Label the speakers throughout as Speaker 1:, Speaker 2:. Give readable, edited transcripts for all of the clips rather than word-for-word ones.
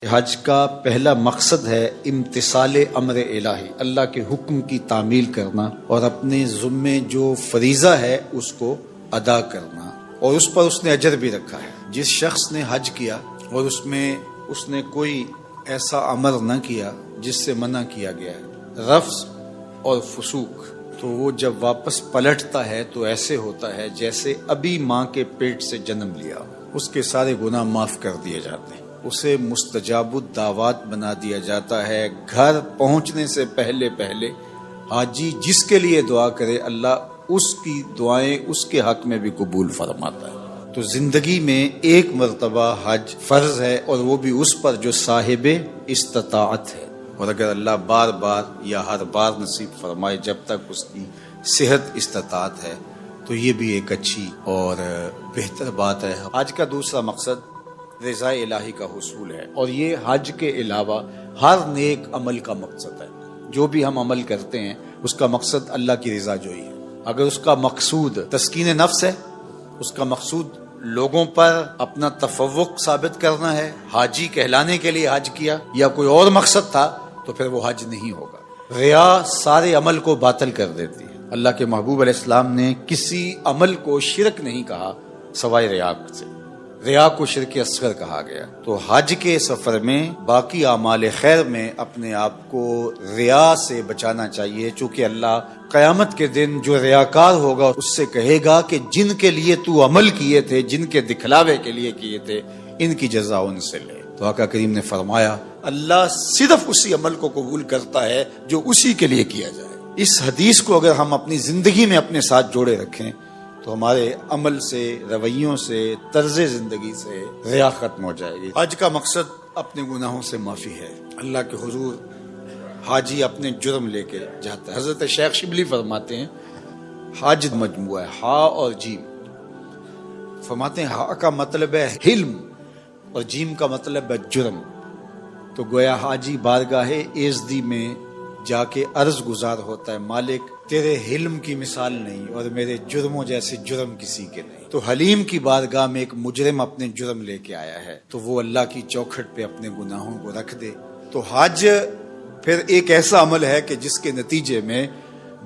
Speaker 1: حج کا پہلا مقصد ہے امتثال امر الہی، اللہ کے حکم کی تعمیل کرنا اور اپنے ذمے جو فریضہ ہے اس کو ادا کرنا، اور اس پر اس نے اجر بھی رکھا ہے۔ جس شخص نے حج کیا اور اس نے کوئی ایسا امر نہ کیا جس سے منع کیا گیا ہے، رفث اور فسوق، تو وہ جب واپس پلٹتا ہے تو ایسے ہوتا ہے جیسے ابھی ماں کے پیٹ سے جنم لیا، اس کے سارے گناہ معاف کر دیے جاتے ہیں، اسے مستجاب الدعوات بنا دیا جاتا ہے۔ گھر پہنچنے سے پہلے حاجی جس کے لیے دعا کرے اللہ اس کی دعائیں اس کے حق میں بھی قبول فرماتا ہے۔ تو زندگی میں ایک مرتبہ حج فرض ہے، اور وہ بھی اس پر جو صاحب استطاعت ہے، اور اگر اللہ بار بار یا ہر بار نصیب فرمائے جب تک اس کی صحت استطاعت ہے تو یہ بھی ایک اچھی اور بہتر بات ہے۔ حج کا دوسرا مقصد رضا الہی کا حصول ہے، اور یہ حج کے علاوہ ہر نیک عمل کا مقصد ہے۔ جو بھی ہم عمل کرتے ہیں اس کا مقصد اللہ کی رضا جوئی ہے۔ اگر اس کا مقصود تسکین نفس ہے، اس کا مقصود لوگوں پر اپنا تفوق ثابت کرنا ہے، حاجی کہلانے کے لیے حج کیا، یا کوئی اور مقصد تھا، تو پھر وہ حج نہیں ہوگا۔ ریا سارے عمل کو باطل کر دیتی ہے۔ اللہ کے محبوب علیہ السلام نے کسی عمل کو شرک نہیں کہا سوائے ریا سے، ریا کو شرک اصغر کہا گیا۔ تو حج کے سفر میں باقی اعمال خیر میں اپنے آپ کو ریا سے بچانا چاہیے، چونکہ اللہ قیامت کے دن جو ریاکار ہوگا اس سے کہے گا کہ جن کے لیے تو عمل کیے تھے، جن کے دکھلاوے کے لیے کیے تھے، ان کی جزا ان سے لے۔ تو آقا کریم نے فرمایا اللہ صرف اسی عمل کو قبول کرتا ہے جو اسی کے لیے کیا جائے۔ اس حدیث کو اگر ہم اپنی زندگی میں اپنے ساتھ جوڑے رکھیں تو ہمارے عمل سے، رویوں سے، طرز زندگی سے ریا ختم ہو جائے گی۔ حج کا مقصد اپنے گناہوں سے معافی ہے۔ اللہ کے حضور حاجی اپنے جرم لے کے جاتا ہے۔ حضرت شیخ شبلی فرماتے ہیں حج مجموعہ ہے، ہا اور جیم۔ فرماتے ہیں ہا کا مطلب ہے حلم اور جیم کا مطلب ہے جرم۔ تو گویا حاجی بارگاہ ایزدی میں جا کے عرض گزار ہوتا ہے مالک تیرے حلم کی مثال نہیں اور میرے جرموں جیسے جرم کسی کے نہیں۔ تو حلیم کی بارگاہ میں ایک مجرم اپنے جرم لے کے آیا ہے تو وہ اللہ کی چوکھٹ پہ اپنے گناہوں کو رکھ دے۔ تو حج پھر ایک ایسا عمل ہے کہ جس کے نتیجے میں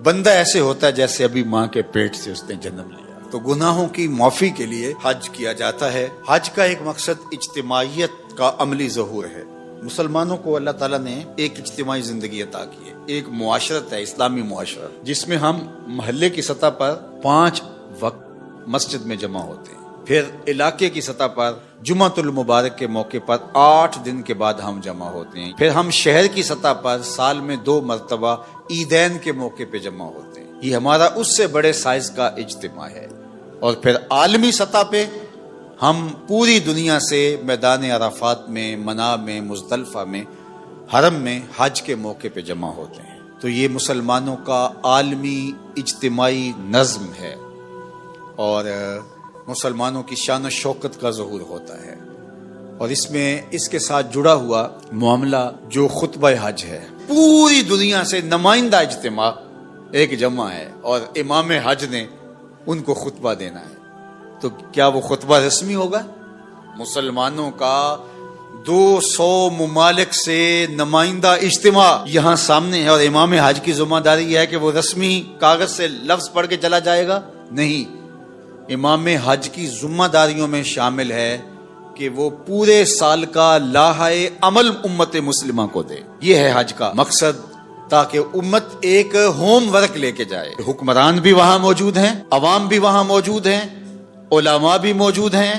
Speaker 1: بندہ ایسے ہوتا ہے جیسے ابھی ماں کے پیٹ سے اس نے جنم لیا۔ تو گناہوں کی معافی کے لیے حج کیا جاتا ہے۔ حج کا ایک مقصد اجتماعیت کا عملی ظہور ہے۔ مسلمانوں کو اللہ تعالیٰ نے ایک اجتماعی زندگی عطا کی ہے، ایک معاشرت ہے، اسلامی معاشرت، جس میں ہم محلے کی سطح پر 5 وقت مسجد میں جمع ہوتے ہیں، پھر علاقے کی سطح پر جمعۃ المبارک کے موقع پر 8 دن کے بعد ہم جمع ہوتے ہیں، پھر ہم شہر کی سطح پر سال میں 2 مرتبہ عیدین کے موقع پہ جمع ہوتے ہیں۔ یہ ہمارا اس سے بڑے سائز کا اجتماع ہے۔ اور پھر عالمی سطح پہ ہم پوری دنیا سے میدان عرفات میں، منی میں، مزدلفہ میں، حرم میں حج کے موقع پہ جمع ہوتے ہیں۔ تو یہ مسلمانوں کا عالمی اجتماعی نظم ہے، اور مسلمانوں کی شان و شوکت کا ظہور ہوتا ہے۔ اور اس میں اس کے ساتھ جڑا ہوا معاملہ جو خطبہ حج ہے، پوری دنیا سے نمائندہ اجتماع ایک جمع ہے، اور امام حج نے ان کو خطبہ دینا ہے۔ تو کیا وہ خطبہ رسمی ہوگا؟ مسلمانوں کا 200 ممالک سے نمائندہ اجتماع یہاں سامنے ہے، اور امام حج کی ذمہ داری یہ ہے کہ وہ رسمی کاغذ سے لفظ پڑھ کے چلا جائے گا؟ نہیں، امام حج کی ذمہ داریوں میں شامل ہے کہ وہ پورے سال کا لاحہ عمل امت مسلمہ کو دے۔ یہ ہے حج کا مقصد، تاکہ امت ایک ہوم ورک لے کے جائے۔ حکمران بھی وہاں موجود ہیں، عوام بھی وہاں موجود ہیں، علماء بھی موجود ہیں،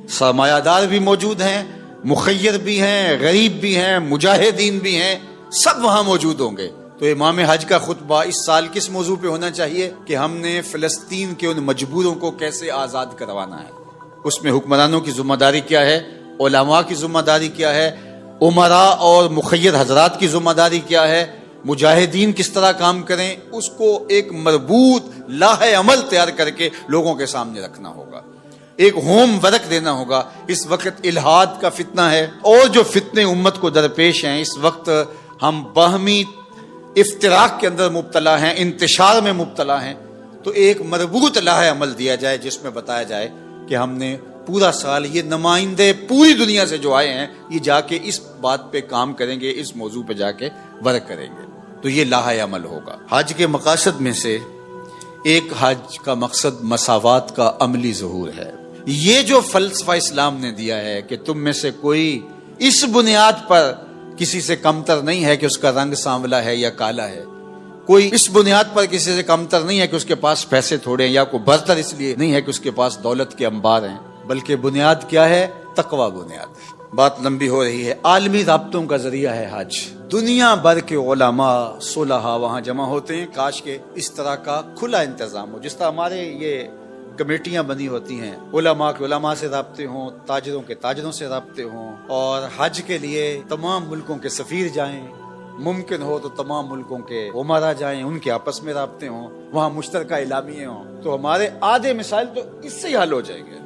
Speaker 1: سرمایہ دار بھی موجود ہیں، مخیر بھی ہیں، غریب بھی ہیں، مجاہدین بھی ہیں، سب وہاں موجود ہوں گے۔ تو امام حج کا خطبہ اس سال کس موضوع پہ ہونا چاہیے کہ ہم نے فلسطین کے ان مجبوروں کو کیسے آزاد کروانا ہے۔ اس میں حکمرانوں کی ذمہ داری کیا ہے، علماء کی ذمہ داری کیا ہے، امراء اور مخیر حضرات کی ذمہ داری کیا ہے، مجاہدین کس طرح کام کریں، اس کو ایک مربوط لاحہ عمل تیار کر کے لوگوں کے سامنے رکھنا ہوگا، ایک ہوم ورک دینا ہوگا۔ اس وقت الحاد کا فتنہ ہے، اور جو فتنے امت کو درپیش ہیں، اس وقت ہم باہمی افتراق کے اندر مبتلا ہیں، انتشار میں مبتلا ہیں۔ تو ایک مربوط لاحہ عمل دیا جائے جس میں بتایا جائے کہ ہم نے پورا سال یہ نمائندے پوری دنیا سے جو آئے ہیں یہ جا کے اس بات پہ کام کریں گے، اس موضوع پہ جا کے ورک کریں گے، تو یہ لاہے عمل ہوگا۔ حج کے مقاصد میں سے ایک حج کا مقصد مساوات کا عملی ظہور ہے۔ یہ جو فلسفہ اسلام نے دیا ہے کہ تم میں سے کوئی اس بنیاد پر کسی سے کمتر نہیں ہے کہ اس کا رنگ سانولا ہے یا کالا ہے، کوئی اس بنیاد پر کسی سے کمتر نہیں ہے کہ اس کے پاس پیسے تھوڑے ہیں، یا کوئی برتر اس لیے نہیں ہے کہ اس کے پاس دولت کے انبار ہیں، بلکہ بنیاد کیا ہے؟ تقوی بنیاد۔ بات لمبی ہو رہی ہے۔ عالمی رابطوں کا ذریعہ ہے حج۔ دنیا بھر کے علماء صلحاء وہاں جمع ہوتے ہیں۔ کاش کے اس طرح کا کھلا انتظام ہو، جس طرح ہمارے یہ کمیٹیاں بنی ہوتی ہیں، علماء کے علماء سے رابطے ہوں، تاجروں کے تاجروں سے رابطے ہوں، اور حج کے لیے تمام ملکوں کے سفیر جائیں، ممکن ہو تو تمام ملکوں کے عمرا جائیں، ان کے آپس میں رابطے ہوں، وہاں مشترکہ اعلامیے ہوں، تو ہمارے آدھے مسائل تو اس سے ہی حل ہو جائیں گے۔